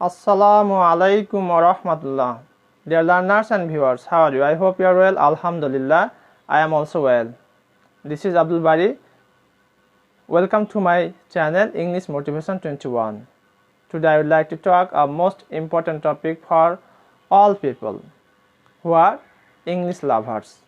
Assalamu alaikum wa rahmatullah. Dear learners and viewers, how are you? I hope you are well. Alhamdulillah, I am also well. This is Abdul Bari. Welcome to my channel English Motivation 21. Today I would like to talk a most important topic for all people who are English lovers.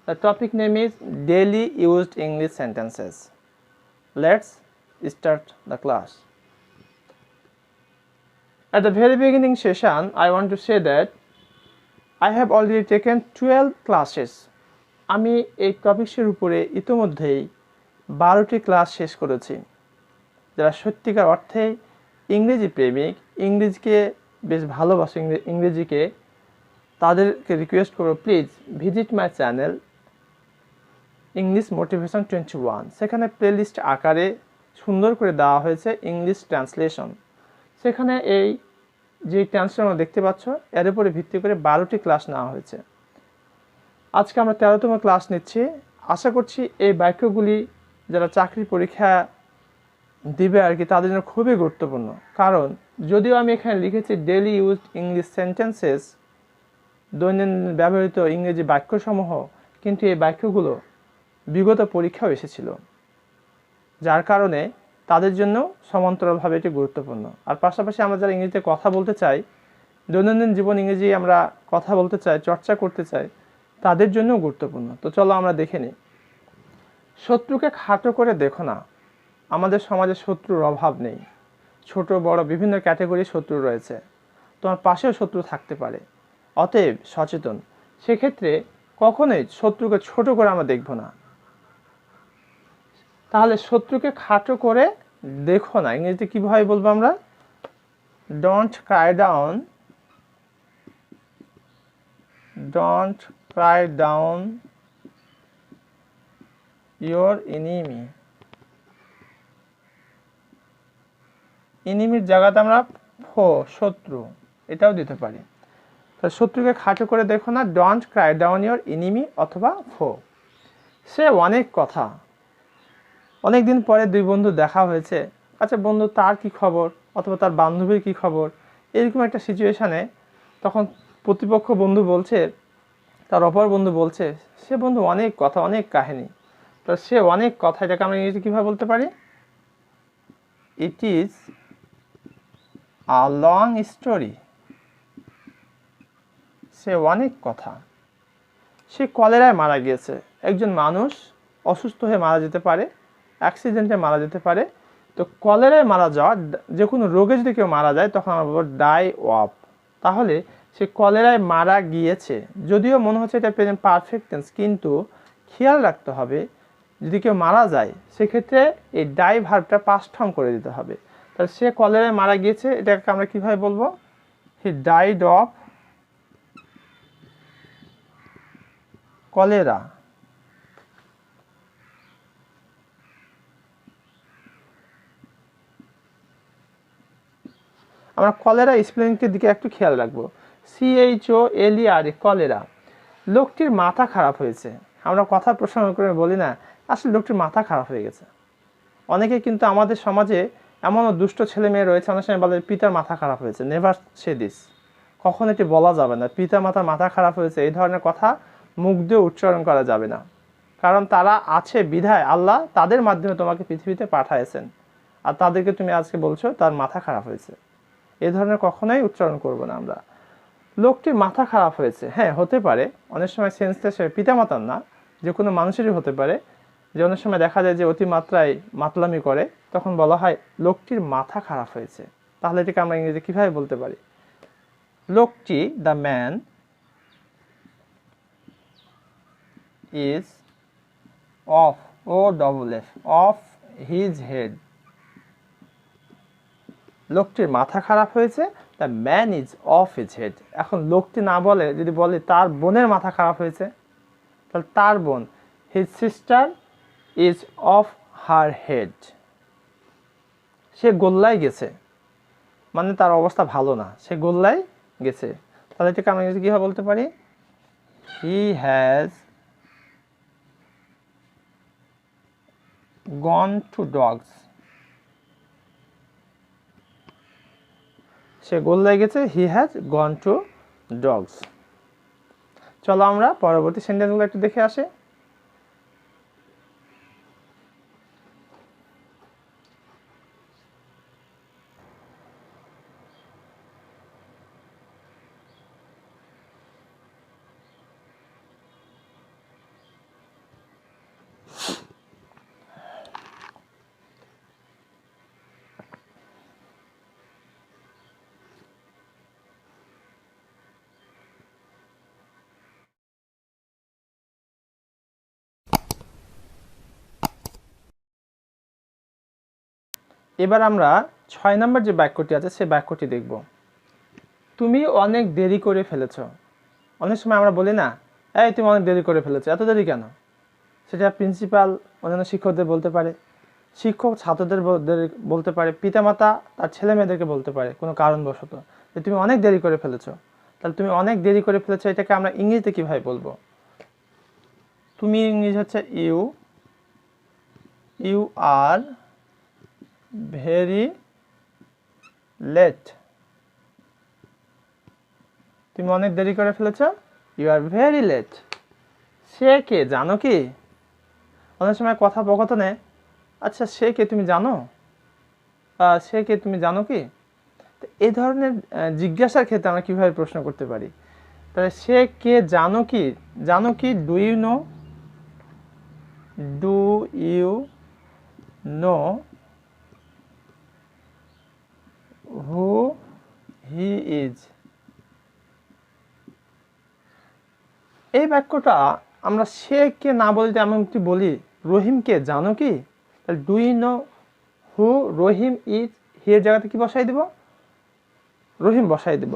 The topic name is daily used English sentences. Let's start the class. At the very beginning session, I want to say that I have already taken 12 classes. আমি এই টপিকসের উপরে ইতোমধ্যেই 12টি class শেষ করেছি। যারা সত্যিকার অর্থে ইংরেজি প্রেমিক, ইংরেজিকে বেশ ভালোবাসে, ইংরেজিকে, তাদেরকে রিকোয়েস্ট করব please visit my channel English motivation 21। সেখানে প্লেলিস্ট আকারে সুন্দর করে দেওয়া হয়েছে ইংলিশ ট্রান্সলেশন। সেখানে এই যে ট্রান্সলেশন দেখতে পাচ্ছ এর উপরে ভিত্তি করে 12টি ক্লাস নেওয়া হয়েছে। আজকে আমরা 13তম ক্লাস নিচ্ছি। আশা করছি এই বাক্যগুলি যারা চাকরির পরীক্ষা দিবে আর কি তাদের জন্য খুবই গুরুত্বপূর্ণ। কারণ যদিও আমি এখানে লিখেছি ডেইলি ইউজড ইংলিশ সেন্টেন্সেস, দৈনন্দিন ব্যবহৃত ইংরেজি বাক্যসমূহ, কিন্তু এই বাক্যগুলো বিগত পরীক্ষাও এসেছিল, যার কারণে তাদের জন্য সমান্তরালভাবে এটি গুরুত্বপূর্ণ। আর পাশাপাশি আমরা যারা ইংরেজিতে কথা বলতে চাই, দৈনন্দিন জীবন ইংরেজি আমরা কথা বলতে চাই, চর্চা করতে চাই, তাদের জন্যও গুরুত্বপূর্ণ। তো চলো আমরা দেখে নিই। শত্রুকে খাটো করে দেখো না। আমাদের সমাজে শত্রুর অভাব নেই। ছোট বড় বিভিন্ন ক্যাটাগরি শত্রু রয়েছে। তোমার পাশেও শত্রু থাকতে পারে, অতএব সচেতন। সেক্ষেত্রে কখনোই শত্রুকে ছোট করে আমরা দেখব না। তাহলে শত্রুকে খাটো করে দেখো না, ইংরেজিতে কিভাবে বলবো আমরা? Don't cry down, don't cry down your enemy. এনিমির জায়গাতে আমরা শত্রু এটাও দিতে পারি। তো শত্রুকে খাটো করে দেখো না, don't cry down your enemy অথবা ফো। সে অনেক কথা। অনেক দিন পরে দুই বন্ধু দেখা হয়েছে। আচ্ছা বন্ধু তার কি খবর, অথবা তার বান্ধবীর কি খবর, এরকম একটা সিচুয়েশানে তখন প্রতিপক্ষ বন্ধু বলছে, তার অপর বন্ধু বলছে, সে বন্ধু অনেক কথা, অনেক কাহিনী। তো সে অনেক কথা, এটাকে আমরা ইংরেজিতে কীভাবে বলতে পারি? It is a long story. সে অনেক কথা। সে কলেরায় মারা গিয়েছে। একজন মানুষ অসুস্থ হয়ে মারা যেতে পারে, অ্যাক্সিডেন্টে মারা যেতে পারে। তো কলেরায় মারা যাওয়া, যে কোনো রোগে যদি কেউ মারা যায় তখন আমরা বলবো ডাই অফ। তাহলে সে কলেরায় মারা গিয়েছে, যদিও মনে হচ্ছে এটা প্রেজেন্ট পারফেক্ট টেন্স, কিন্তু খেয়াল রাখতে হবে যদি কেউ মারা যায় সেক্ষেত্রে এই ডাই ভার্বটা পাস্ট ফর্ম করে দিতে হবে। তাহলে সে কলেরায় মারা গিয়েছে, এটাকে আমরা কীভাবে বলবো? He died of cholera. আমরা কলেরা স্পেলিংয়ের দিকে একটু খেয়াল রাখবো। CHOLERA, cholera. লোকটির মাথা খারাপ হয়েছে। আমরা কথা প্রসঙ্গ করে বলি না, আসলে লোকটির মাথা খারাপ হয়ে গেছে। অনেকে কিন্তু আমাদের সমাজে এমনও দুষ্ট ছেলে মেয়ে রয়েছে, অনেক সময় বলে পিতার মাথা খারাপ হয়েছে। Never say this. কখন এটি বলা যাবে না, পিতা মাতার মাথা খারাপ হয়েছে, এই ধরনের কথা মুখ দিয়ে উচ্চারণ করা যাবে না। কারণ তারা আছে বিধায় আল্লাহ তাদের মাধ্যমে তোমাকে পৃথিবীতে পাঠাইছেন, আর তাদেরকে তুমি আজকে বলছো তার মাথা খারাপ হয়েছে। এ ধরনের কখনোই উচ্চারণ করব না আমরা। লোকটির মাথা খারাপ হয়েছে, হ্যাঁ হতে পারে। অনেক সময় সেন্সলেস পিতা মাতার না, যে কোনো মানুষেরই হতে পারে। যে অনেক সময় দেখা যায় যে অতিমাত্রায় মাতলামি করে, তখন বলা হয় লোকটির মাথা খারাপ হয়েছে। তাহলে এটাকে আমরা ইংরেজিতে কীভাবে বলতে পারি? লোকটি, the man, is of, OFF, of his head. লোকটির মাথা খারাপ হয়েছে, the man is of his head. এখন লোকটি না বলে যদি বলে তার বোনের মাথা খারাপ হয়েছে, তাহলে তার বোন, his sister is off her head. সে গোল্লায় গেছে, মানে তার অবস্থা ভালো না, সে গোল্লায় গেছে। তাহলে এটাকে আমরা কীভাবে বলতে পারি? He has gone to dogs. সে গোল্লায় গেছে, he has gone to dogs. চলো আমরা পরবর্তী সেন্টেন্সগুলো একটু দেখে আসি। এবার আমরা 6 নম্বর যে বাক্যটি আছে সেই বাক্যটি দেখব। তুমি অনেক দেরি করে ফেলেছ। অনেক সময় আমরা বলি না, এই তুমি অনেক দেরি করে ফেলেছো, এত দেরি কেন? সেটা প্রিন্সিপাল অন্যান্য শিক্ষকদের বলতে পারে, শিক্ষক ছাত্রদের বলতে পারে, পিতামাতা তার ছেলে মেয়েদেরকে বলতে পারে কোনো কারণবশত যে তুমি অনেক দেরি করে ফেলেছো। তাহলে তুমি অনেক দেরি করে ফেলেছো এটাকে আমরা ইংরেজিতে কীভাবে বলবো? তুমি ইংরেজি হচ্ছে ইউ আর ভেরি লেট। তুমি অনেক দেরি করে ফেলেছো, ইউ আর ভেরি লেট। সে কে জানো কি? অনেক সময় কথোপকথনে আচ্ছা সে কে তুমি জানো, সে কে তুমি জানো কি, এই ধরনের জিজ্ঞাসার ক্ষেত্রে আমরা কীভাবে প্রশ্ন করতে পারি? তাহলে সে কে জানো কি, জানো কি, do you know, do you know who he is. এই বাক্যটা আমরা সে কে না বলতে এমন একটি বলি, রহিমকে জানো কি, তাহলে do you know who Rahim is, he এর জায়গাতে কি বসাই দেব? রহিম বসাই দেব।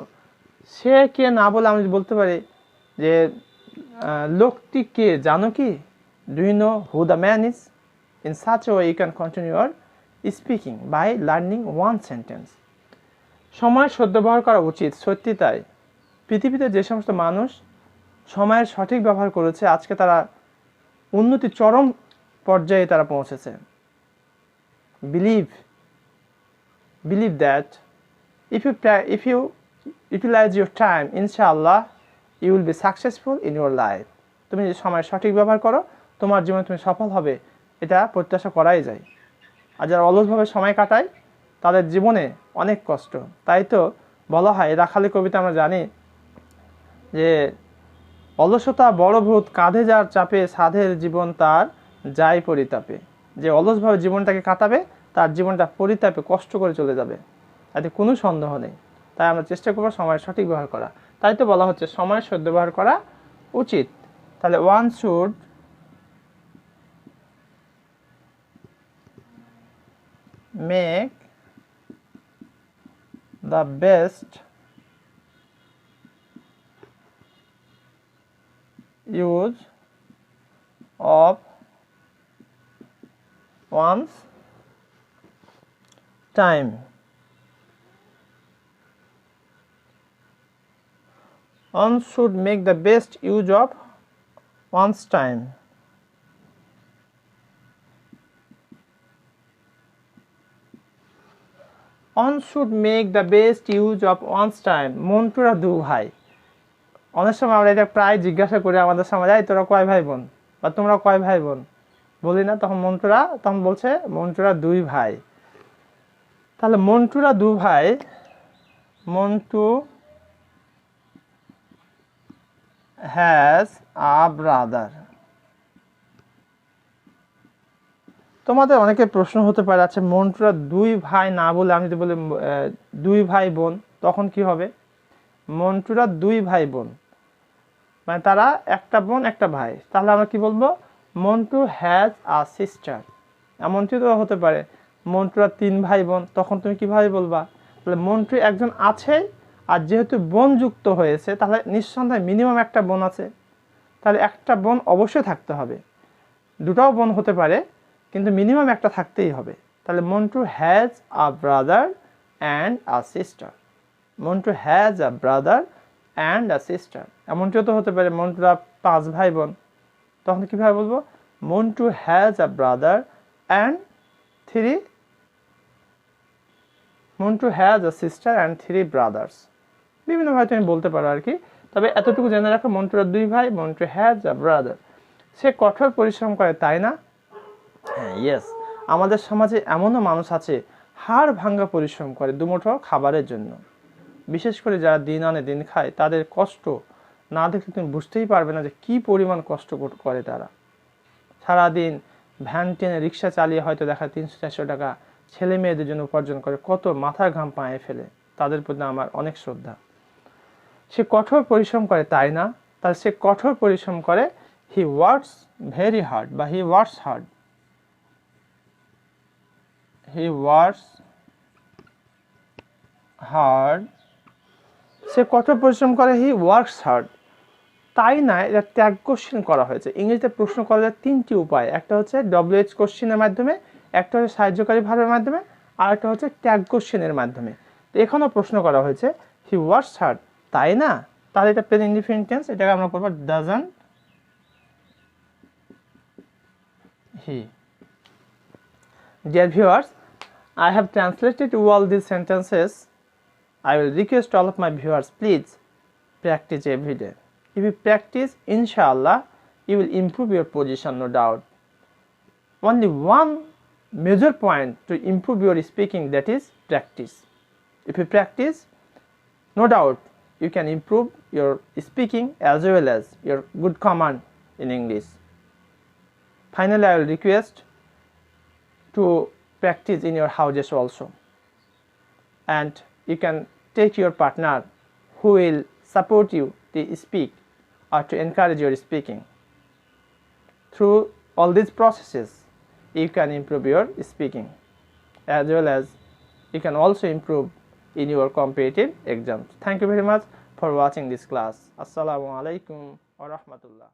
সে কে না বলে আমি বলতে পারি যে লোকটি কে জানো কি, do you know who the man is. In such a way you can continue your speaking by learning one sentence. সময় সদ্ব্যবহার করা উচিত, সত্যি তাই। পৃথিবীতে যে সমস্ত মানুষ সময়ের সঠিক ব্যবহার করেছে আজকে তারা উন্নতির চরম পর্যায়ে তারা পৌঁছেছে। believe that if you utilize your time, inshallah you will be successful in your life. তুমি যদি সময়ের সঠিক ব্যবহার করো তোমার জীবনে তুমি সফল হবে, এটা প্রত্যাশা করাই যায়। আর যারা অলসভাবে সময় কাটায় তাদের জীবনে অনেক কষ্ট। তাই তো বলা হয়, রাখালি কবিতা আমরা জানি যে অলসতা বড় ভূত, কাঁধে যার চাপে, সাধের জীবন তার যায় পরিতাপে। যে অলসভাবে জীবনটাকে কাটাবে তার জীবনটা পরিতাপে কষ্ট করে চলে যাবে, এতে কোনো সন্দেহ নেই। তাই আমরা চেষ্টা করবো সময়ের সঠিক ব্যবহার করা। তাই তো বলা হচ্ছে সময়ের সদ্ব্যবহার করা উচিত। তাহলে one should make the best use of one's time. One should make the best use of one's time. One should make the best use of one's time. মন্টুরা দু ভাই। অনেক সময় আমরা এটা প্রায় জিজ্ঞাসা করি আমাদের সমাজে, তোরা কয় ভাই বোন বা তোমরা কয় ভাই বোন বলি না, তখন বলছে মন্টুরা দুই ভাই। তাহলে মন্টুরা দু ভাই, মন্টু হ্যাজ আ ব্রাদার। তোমাদের অনেকে প্রশ্ন হতে পারে, আচ্ছা মন্টুরা দুই ভাই না বলে আমি যদি বলি দুই ভাই বোন তখন কি হবে? মন্টুরা দুই ভাই বোন মানে তারা একটা বোন একটা ভাই, তাহলে আমরা কি বলবো? Montu has a sister. এমনটি তো হতে পারে মন্টুরা তিন ভাই বোন, তখন তুমি কিভাবে বলবা? তাহলে মন্টু একজন আছে, আর যেহেতু বোন যুক্ত হয়েছে তাহলে নিঃসন্দেহে মিনিমাম একটা বোন আছে, তাহলে একটা বোন অবশ্যই থাকতে হবে। দুটাও বোন হতে পারে কিন্তু মিনিমাম একটা থাকতেই হবে। তাহলে Montu has a brother and a sister. Montu has a brother and a sister. এমনটিও তো হতে পারে মন্টুরা পাঁচ ভাই বোন, তখন কীভাবে বলবো? Montu has a brother and three Montu has a sister and 3 brothers. বিভিন্নভাবে তুমি বলতে পারো আর কি, তবে এতটুকু জেনে রাখো মন্টুর 2 ভাই, মন্টু হ্যাজ আ ব্রাদার। সে কঠোর পরিশ্রম করে, তাই না? হ্যাঁ, ইয়েস। আমাদের সমাজে এমনও মানুষ আছে হাড় ভাঙ্গা পরিশ্রম করে দুমুঠো খাবারের জন্য। বিশেষ করে যারা দিন আনে দিন খায়, তাদের কষ্ট না দেখলে তুমি বুঝতেই পারবে না যে কী পরিমাণ কষ্ট করে তারা। সারাদিন ভ্যান টেনে রিক্সা চালিয়ে হয়তো দেখা 300-400 টাকা ছেলে মেয়েদের জন্য উপার্জন করে, কত মাথার ঘাম পায়ে ফেলে। তাদের প্রতি আমার অনেক শ্রদ্ধা। সে কঠোর পরিশ্রম করে, তাই না? তাহলে সে কঠোর পরিশ্রম করে, হি ওয়ার্কস ভেরি হার্ড বা he works hard. He works hard. সে কঠোর পরিশ্রম করে, হি ওয়ার্কস হার্ড। তাই না, এটা ট্যাগ কোশ্চেন করা হয়েছে। ইংরেজিতে প্রশ্ন করা যায় 3টি উপায়। একটা হচ্ছে WH কোশ্চেনের মাধ্যমে, একটা হচ্ছে সাহায্যকারী ভার্বের মাধ্যমে, আর একটা হচ্ছে ট্যাগ কোশ্চেনের মাধ্যমে। তো এখানেও প্রশ্ন করা হয়েছে হি ওয়ার্কস হার্ড, তাই না? তাহলে এটা প্রেজেন্ট ইনডিফিনিট টেন্স, এটাকে আমরা বলবো doesn't he. Dear viewers, I have translated all these sentences. I will request all of my viewers, please practice every day. If you practice, inshallah, you will improve your position, no doubt. Only one major point to improve your speaking, that is practice. If you practice, no doubt, you can improve your speaking as well as your good command in English. Finally, I will request to practice in your houses also, and you can take your partner who will support you to speak or to encourage your speaking. Through all these processes, you can improve your speaking, as well as you can also improve in your competitive exams. Thank you very much for watching this class. Assalamu alaikum wa rahmatullah.